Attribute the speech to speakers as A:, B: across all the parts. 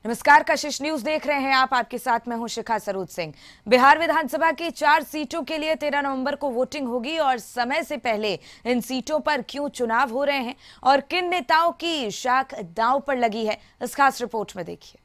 A: नमस्कार, कशिश न्यूज देख रहे हैं आप। आपके साथ मैं हूं शिखा सरूद सिंह। बिहार विधानसभा की 4 सीटों के लिए 13 नवंबर को वोटिंग होगी और समय से पहले इन सीटों पर क्यों चुनाव हो रहे हैं और किन नेताओं की शाख दांव पर लगी है, इस खास रिपोर्ट में देखिए।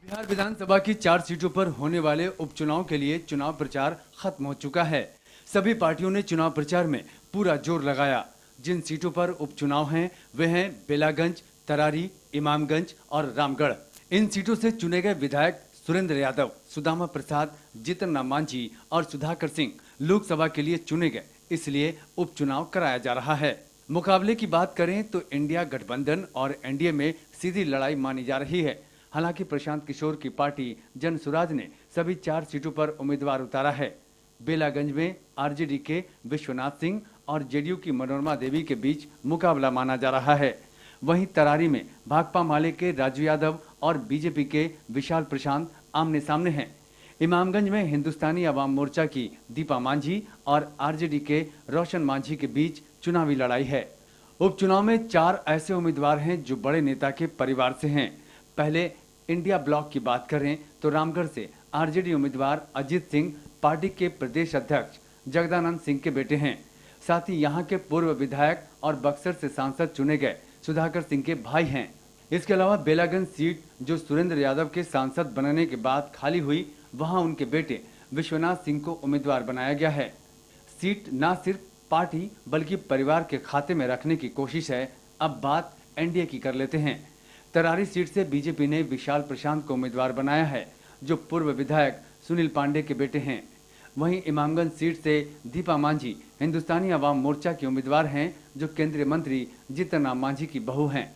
B: बिहार विधानसभा की 4 सीटों पर होने वाले उपचुनाव के लिए चुनाव प्रचार खत्म हो चुका है। सभी पार्टियों ने चुनाव प्रचार में पूरा जोर लगाया। जिन सीटों पर उपचुनाव हैं वे हैं बेलागंज, तरारी, इमामगंज और रामगढ़। इन सीटों से चुने गए विधायक सुरेंद्र यादव, सुदामा प्रसाद, जीतन राम मांझी और सुधाकर सिंह लोकसभा के लिए चुने गए, इसलिए उपचुनाव कराया जा रहा है। मुकाबले की बात करें तो इंडिया गठबंधन और एनडीए में सीधी लड़ाई मानी जा रही है। हालांकि प्रशांत किशोर की पार्टी जन सुराज ने सभी 4 सीटों पर उम्मीदवार उतारा है। बेलागंज में आरजेडी के विश्वनाथ सिंह और जेडीयू की मनोरमा देवी के बीच मुकाबला माना जा रहा है। वहीं तरारी में भाकपा माले के राजू यादव और बीजेपी के विशाल प्रशांत आमने सामने हैं। इमामगंज में हिंदुस्तानी अवाम मोर्चा की दीपा मांझी और आरजेडी के रोशन मांझी के बीच चुनावी लड़ाई है। उपचुनाव में 4 ऐसे उम्मीदवार हैं जो बड़े नेता के परिवार से हैं। पहले इंडिया ब्लॉक की बात करें तो रामगढ़ से आरजेडी उम्मीदवार अजीत सिंह पार्टी के प्रदेश अध्यक्ष जगदानंद सिंह के बेटे हैं। साथ ही यहां के पूर्व विधायक और बक्सर से सांसद चुने गए सुधाकर सिंह के भाई हैं। इसके अलावा बेलागंज सीट जो सुरेंद्र यादव के सांसद बनने के बाद खाली हुई, वहां उनके बेटे विश्वनाथ सिंह को उम्मीदवार बनाया गया है। सीट न सिर्फ पार्टी बल्कि परिवार के खाते में रखने की कोशिश है। अब बात एनडीए की कर लेते हैं। तरारी सीट से बीजेपी ने विशाल प्रशांत को उम्मीदवार बनाया है, जो पूर्व विधायक सुनील पांडे के बेटे हैं। वहीं इमामगंज सीट से दीपा मांझी हिंदुस्तानी अवाम मोर्चा के उम्मीदवार हैं, जो केंद्रीय मंत्री जीतन राम मांझी की बहू हैं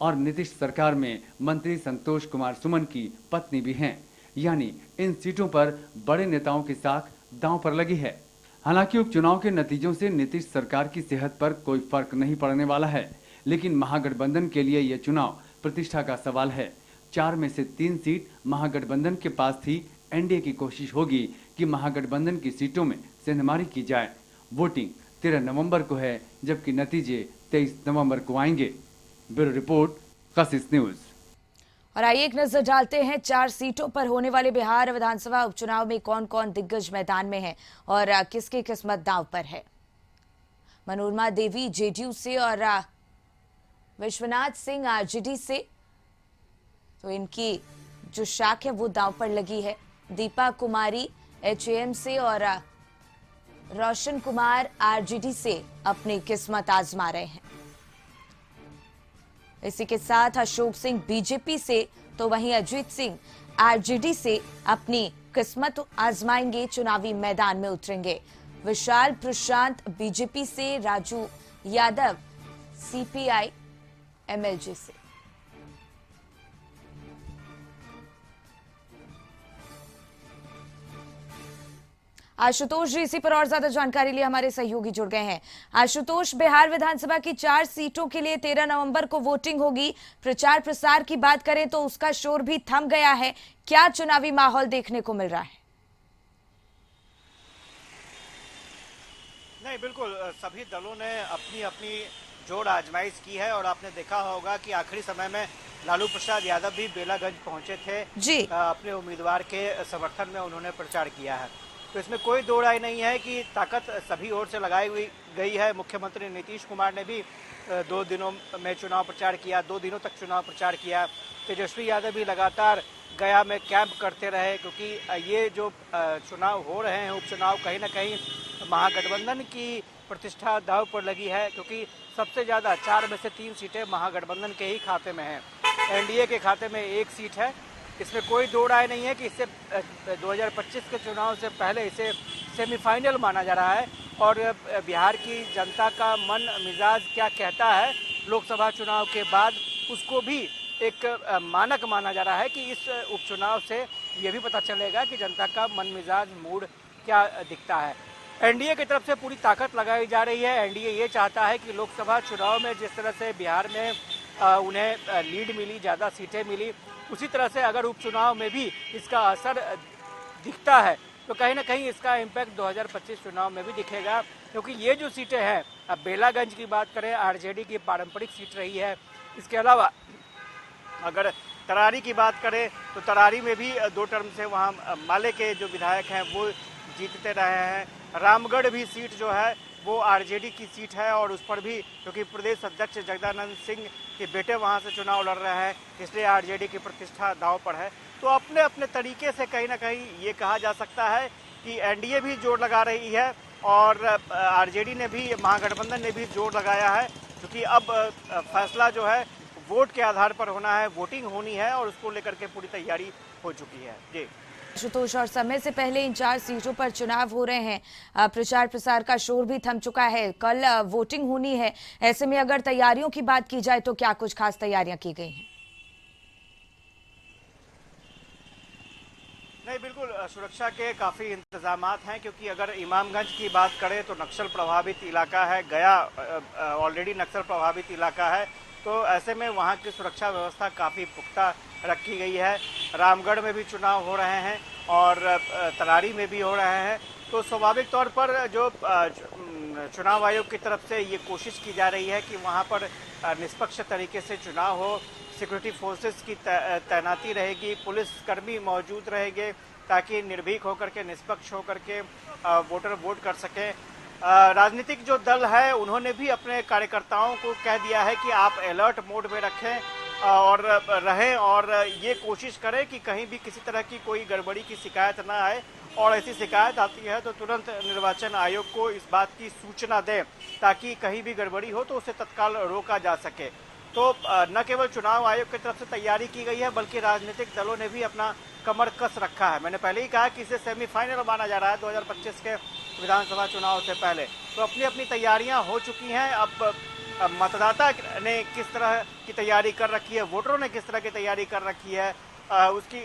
B: और नीतीश सरकार में मंत्री संतोष कुमार सुमन की पत्नी भी हैं। यानी इन सीटों पर बड़े नेताओं की साख दांव पर लगी है। हालांकि उपचुनाव के नतीजों से नीतीश सरकार की सेहत पर कोई फर्क नहीं पड़ने वाला है, लेकिन महागठबंधन के लिए यह चुनाव प्रतिष्ठा का सवाल है। 4 में से 3 सीट महागठबंधन के पास थी। एनडीए की कोशिश होगी कि महागठबंधन की सीटों में सेंधमारी की जाए। वोटिंग 13 नवंबर को है, जबकि नतीजे 23 नवंबर को आएंगे। ब्यूरो रिपोर्ट, कशिश न्यूज।
A: और आइए एक नजर डालते हैं 4 सीटों पर होने वाले बिहार विधानसभा उपचुनाव में कौन कौन दिग्गज मैदान में है और किसकी किस्मत दांव पर है। मनोरमा देवी जेडीयू से और विश्वनाथ सिंह आरजेडी से, तो इनकी जो शाख है वो दांव पर लगी है। दीपा कुमारी एचएएम से और रोशन कुमार आरजेडी से अपनी किस्मत आजमा रहे हैं। इसी के साथ अशोक सिंह बीजेपी से, तो वहीं अजीत सिंह आरजेडी से अपनी किस्मत आजमाएंगे, चुनावी मैदान में उतरेंगे। विशाल प्रशांत बीजेपी से, राजू यादव सीपीआई एमएलजे से। आशुतोष जी, इसी पर और ज्यादा जानकारी लिए हमारे सहयोगी जुड़ गए हैं। आशुतोष, बिहार विधानसभा की 4 सीटों के लिए 13 नवंबर को वोटिंग होगी। प्रचार प्रसार की बात करें तो उसका शोर भी थम गया है। क्या चुनावी माहौल देखने को मिल रहा है?
C: नहीं, बिल्कुल सभी दलों ने अपनी अपनी जोड़ आजमाइश की है और आपने देखा होगा कि आखिरी समय में लालू प्रसाद यादव भी बेलागंज पहुंचे थे
A: जी।
C: अपने उम्मीदवार के समर्थन में उन्होंने प्रचार किया है। तो इसमें कोई दो राय नहीं है कि ताकत सभी ओर से लगाई हुई गई है। मुख्यमंत्री नीतीश कुमार ने भी 2 दिनों में चुनाव प्रचार किया, 2 दिनों तक चुनाव प्रचार किया। तेजस्वी यादव भी लगातार गया में कैंप करते रहे, क्योंकि ये जो चुनाव हो रहे हैं, उपचुनाव, कहीं ना कहीं महागठबंधन की प्रतिष्ठा दांव पर लगी है, क्योंकि सबसे ज़्यादा 4 में से 3 सीटें महागठबंधन के ही खाते में हैं। एनडीए के खाते में 1 सीट है। इसमें कोई दो राय नहीं है कि इससे 2025 के चुनाव से पहले इसे सेमीफाइनल माना जा रहा है। और बिहार की जनता का मन मिजाज क्या कहता है लोकसभा चुनाव के बाद, उसको भी एक मानक माना जा रहा है कि इस उपचुनाव से ये भी पता चलेगा कि जनता का मन मिजाज मूड क्या दिखता है। एनडीए की तरफ से पूरी ताकत लगाई जा रही है। एनडीए ये चाहता है कि लोकसभा चुनाव में जिस तरह से बिहार में उन्हें लीड मिली, ज़्यादा सीटें मिली, उसी तरह से अगर उपचुनाव में भी इसका असर दिखता है तो कहीं ना कहीं इसका इम्पैक्ट 2025 चुनाव में भी दिखेगा। क्योंकि ये जो सीटें हैं, अब बेलागंज की बात करें, आरजेडी की पारंपरिक सीट रही है। इसके अलावा अगर तरारी की बात करें तो तरारी में भी 2 टर्म से वहाँ माले के जो विधायक हैं वो जीतते रहे हैं। रामगढ़ भी सीट जो है वो आरजेडी की सीट है और उस पर भी क्योंकि प्रदेश अध्यक्ष जगदानंद सिंह के बेटे वहां से चुनाव लड़ रहे हैं, इसलिए आरजेडी की प्रतिष्ठा दांव पर है। तो अपने अपने तरीके से कहीं ना कहीं ये कहा जा सकता है कि एनडीए भी जोर लगा रही है और आरजेडी ने भी, महागठबंधन ने भी जोर लगाया है, क्योंकि अब फैसला जो है वोट के आधार पर होना है, वोटिंग होनी है और उसको लेकर के पूरी तैयारी हो चुकी है। जी
A: आशुतोष, और समय से पहले इन 4 सीटों पर चुनाव हो रहे हैं, प्रचार प्रसार का शोर भी थम चुका है, कल वोटिंग होनी है। ऐसे में अगर तैयारियों की बात की जाए तो क्या कुछ खास तैयारियां की गई हैं?
C: नहीं, बिल्कुल सुरक्षा के काफ़ी इंतजामात हैं, क्योंकि अगर इमामगंज की बात करें तो नक्सल प्रभावित इलाका है, गया ऑलरेडी नक्सल प्रभावित इलाका है, तो ऐसे में वहाँ की सुरक्षा व्यवस्था काफ़ी पुख्ता रखी गई है। रामगढ़ में भी चुनाव हो रहे हैं और तरारी में भी हो रहे हैं, तो स्वाभाविक तौर पर जो चुनाव आयोग की तरफ से ये कोशिश की जा रही है कि वहाँ पर निष्पक्ष तरीके से चुनाव हो, सिक्योरिटी फोर्सेस की तैनाती रहेगी, पुलिस कर्मी मौजूद रहेंगे ताकि निर्भीक होकर के, निष्पक्ष होकर के वोटर वोट कर सकें। राजनीतिक जो दल है उन्होंने भी अपने कार्यकर्ताओं को कह दिया है कि आप अलर्ट मोड में रखें और रहें और ये कोशिश करें कि कहीं भी किसी तरह की कोई गड़बड़ी की शिकायत ना आए, और ऐसी शिकायत आती है तो तुरंत निर्वाचन आयोग को इस बात की सूचना दें ताकि कहीं भी गड़बड़ी हो तो उसे तत्काल रोका जा सके। तो न केवल चुनाव आयोग की तरफ से तैयारी की गई है बल्कि राजनीतिक दलों ने भी अपना कमर कस रखा है। मैंने पहले ही कहा कि इसे सेमीफाइनल माना जा रहा है 2025 के विधानसभा चुनाव से पहले, तो अपनी अपनी तैयारियां हो चुकी हैं। अब मतदाता ने किस तरह की तैयारी कर रखी है, वोटरों ने किस तरह की तैयारी कर रखी है,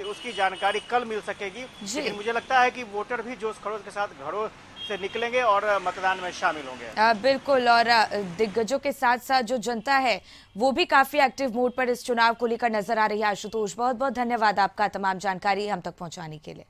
C: उसकी जानकारी कल मिल सकेगी। लेकिन मुझे लगता है कि वोटर भी जोश खरोश के साथ घरों से निकलेंगे और मतदान में शामिल होंगे।
A: बिल्कुल, और दिग्गजों के साथ साथ जो जनता है वो भी काफी एक्टिव मोड पर इस चुनाव को लेकर नजर आ रही है। आशुतोष, बहुत बहुत धन्यवाद आपका तमाम जानकारी हम तक पहुंचाने के लिए।